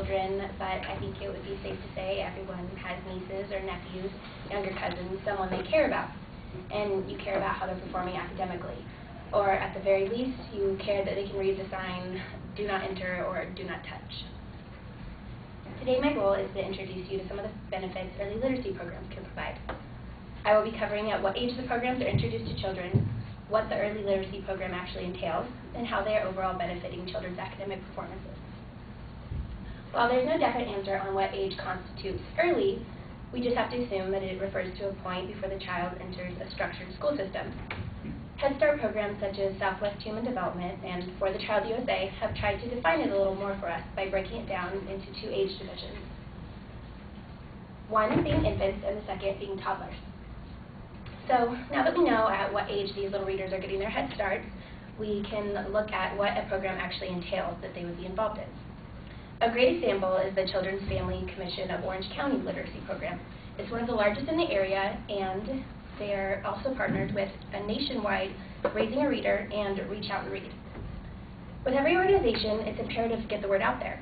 children, but I think it would be safe to say everyone has nieces or nephews, younger cousins, someone they care about, and you care about how they're performing academically. Or at the very least, you care that they can read the sign, do not enter or do not touch. Today my goal is to introduce you to some of the benefits early literacy programs can provide. I will be covering at what age the programs are introduced to children, what the early literacy program actually entails, and how they are overall benefiting children's academic performances. While there's no definite answer on what age constitutes early, we just have to assume that it refers to a point before the child enters a structured school system. Head Start programs such as Southwest Human Development and For the Child USA have tried to define it a little more for us by breaking it down into two age divisions. One being infants and the second being toddlers. So now that we know at what age these little readers are getting their Head Start, we can look at what a program actually entails that they would be involved in. A great example is the Children's Family Commission of Orange County Literacy Program. It's one of the largest in the area, and they're also partnered with a nationwide Raising a Reader and Reach Out and Read. With every organization, it's imperative to get the word out there.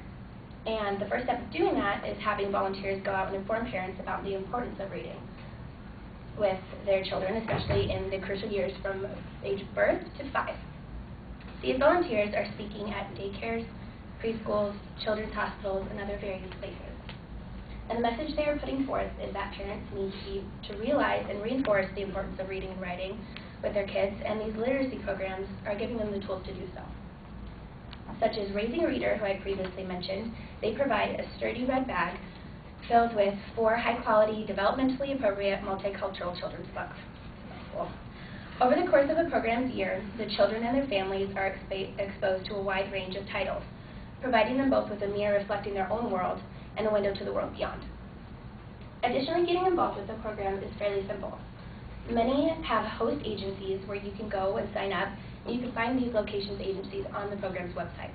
And the first step of doing that is having volunteers go out and inform parents about the importance of reading with their children, especially in the crucial years from age of birth to 5. These volunteers are speaking at daycares, preschools, children's hospitals, and other various places. And the message they are putting forth is that parents need to realize and reinforce the importance of reading and writing with their kids, and these literacy programs are giving them the tools to do so. Such as Raising a Reader, who I previously mentioned, they provide a sturdy red bag filled with 4 high-quality, developmentally appropriate, multicultural children's books. Cool. Over the course of the program's year, the children and their families are exposed to a wide range of titles, providing them both with a mirror reflecting their own world and a window to the world beyond. Additionally, getting involved with the program is fairly simple. Many have host agencies where you can go and sign up, and you can find these locations agencies on the program's website.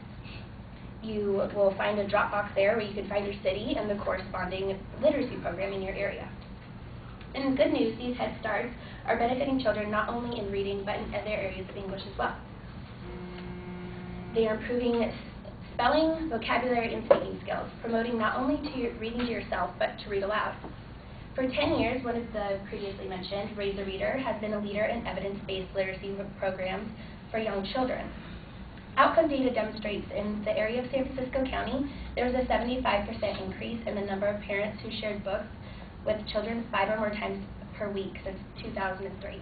You will find a drop box there where you can find your city and the corresponding literacy program in your area. And good news, these Head Starts are benefiting children not only in reading but in other areas of English as well. They are improving spelling, vocabulary, and speaking skills, promoting not only reading to yourself but to read aloud. For 10 years, one of the previously mentioned, Raise a Reader, has been a leader in evidence-based literacy programs for young children. Outcome data demonstrates in the area of San Francisco County, there was a 75% increase in the number of parents who shared books with children 5 or more times per week since 2003.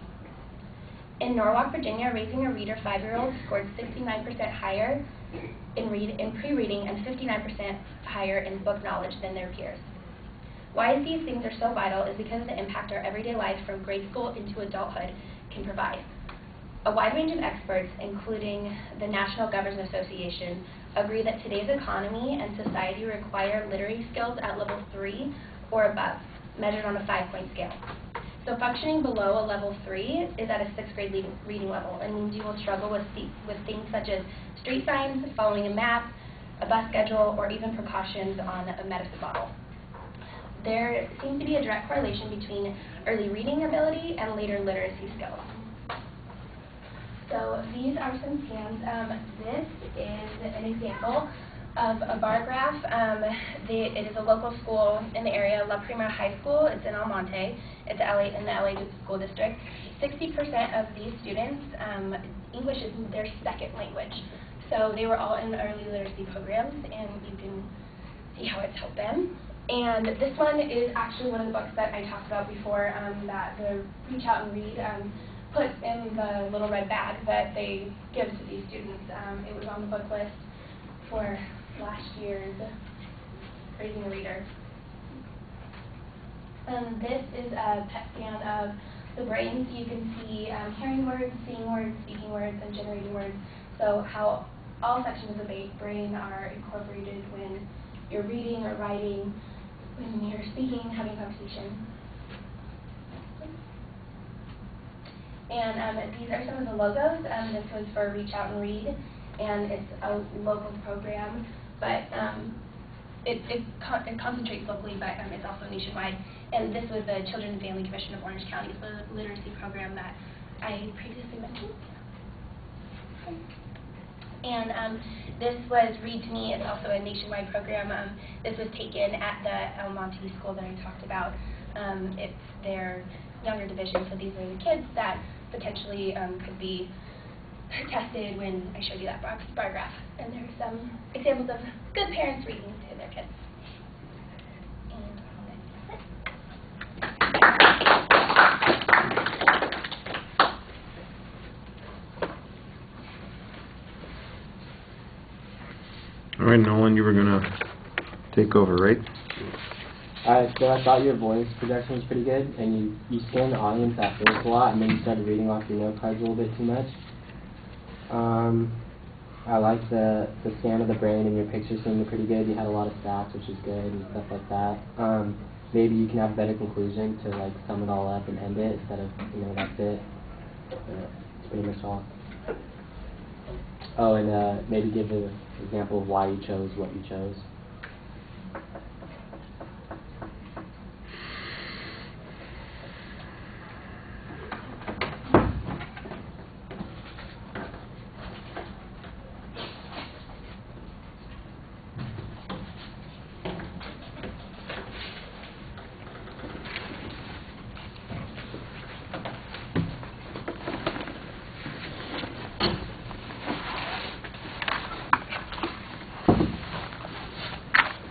In Norwalk, Virginia, Raising a Reader 5-year-olds scored 69% higher in pre-reading and 59% higher in book knowledge than their peers. Why these things are so vital is because of the impact our everyday lives from grade school into adulthood can provide. A wide range of experts, including the National Governors Association, agree that today's economy and society require literacy skills at level 3 or above, measured on a 5-point scale. So functioning below a level 3 is at a 6th grade reading level, and means you will struggle with things such as street signs, following a map, a bus schedule, or even precautions on a medicine bottle. There seems to be a direct correlation between early reading ability and later literacy skills. So these are some scans. This is an example of a bar graph. It is a local school in the area, La Prima High School. It's in Almonte. It's in the LA School District. 60% of these students, English is their second language. So they were all in early literacy programs, and you can see how it's helped them. And this one is actually one of the books that I talked about before, that the Reach Out and Read put in the little red bag that they give to these students. It was on the book list for last year's Raising a Reader. This is a PET scan of the brain. So you can see hearing words, seeing words, speaking words, and generating words. So how all sections of the brain are incorporated when you're reading or writing, when you're speaking, having conversation. And these are some of the logos. This was for Reach Out and Read, and it's a local program, but it concentrates locally, but it's also nationwide. And this was the Children's and Family Commission of Orange County, the literacy program that I previously mentioned. And this was Read to Me. It's also a nationwide program. This was taken at the El Monte school that I talked about. It's their younger division, so these are the kids that potentially could be tested when I showed you that bar graph. And there's some examples of good parents reading to their kids. All right, Nolan, you were going to take over, right? So I thought your voice projection was pretty good, and you scanned the audience at first a lot, and then you started reading off your note cards a little bit too much. I liked the scan of the brain, and your pictures seemed pretty good. You had a lot of stats, which is good, and stuff like that. Maybe you can have a better conclusion to like sum it all up and end it instead of, that's it. It's pretty much all. Oh, and maybe give an example of why you chose what you chose.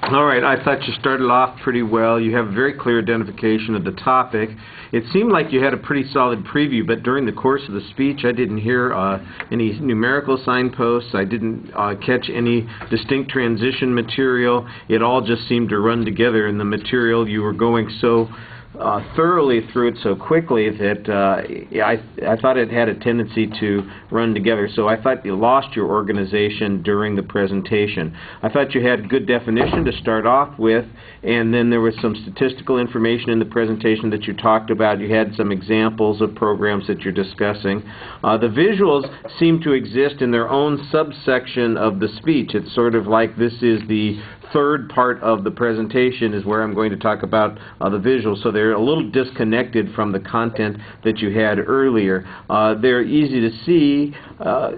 All right, I thought you started off pretty well. You have a very clear identification of the topic. It seemed like you had a pretty solid preview, but during the course of the speech, I didn't hear any numerical signposts. I didn't catch any distinct transition material. It all just seemed to run together in the material. You were going so thoroughly through it so quickly that I thought it had a tendency to run together. So I thought you lost your organization during the presentation. I thought you had good definition to start off with, and then there was some statistical information in the presentation that you talked about. You had some examples of programs that you're discussing. The visuals seem to exist in their own subsection of the speech. It's sort of like this is the third part of the presentation is where I'm going to talk about the visuals. So they're a little disconnected from the content that you had earlier. They're easy to see.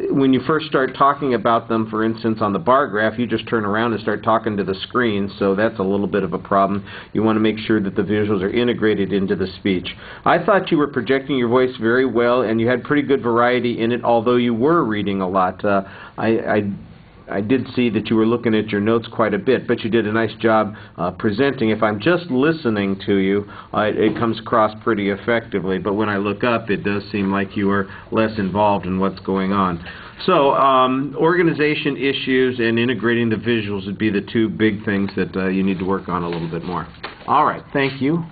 When you first start talking about them, for instance, on the bar graph, you just turn around and start talking to the screen, so that's a little bit of a problem. You want to make sure that the visuals are integrated into the speech. I thought you were projecting your voice very well, and you had pretty good variety in it, although you were reading a lot. I did see that you were looking at your notes quite a bit, but you did a nice job presenting. If I'm just listening to you, it comes across pretty effectively, but when I look up, it does seem like you are less involved in what's going on. So organization issues and integrating the visuals would be the two big things that you need to work on a little bit more. All right, thank you.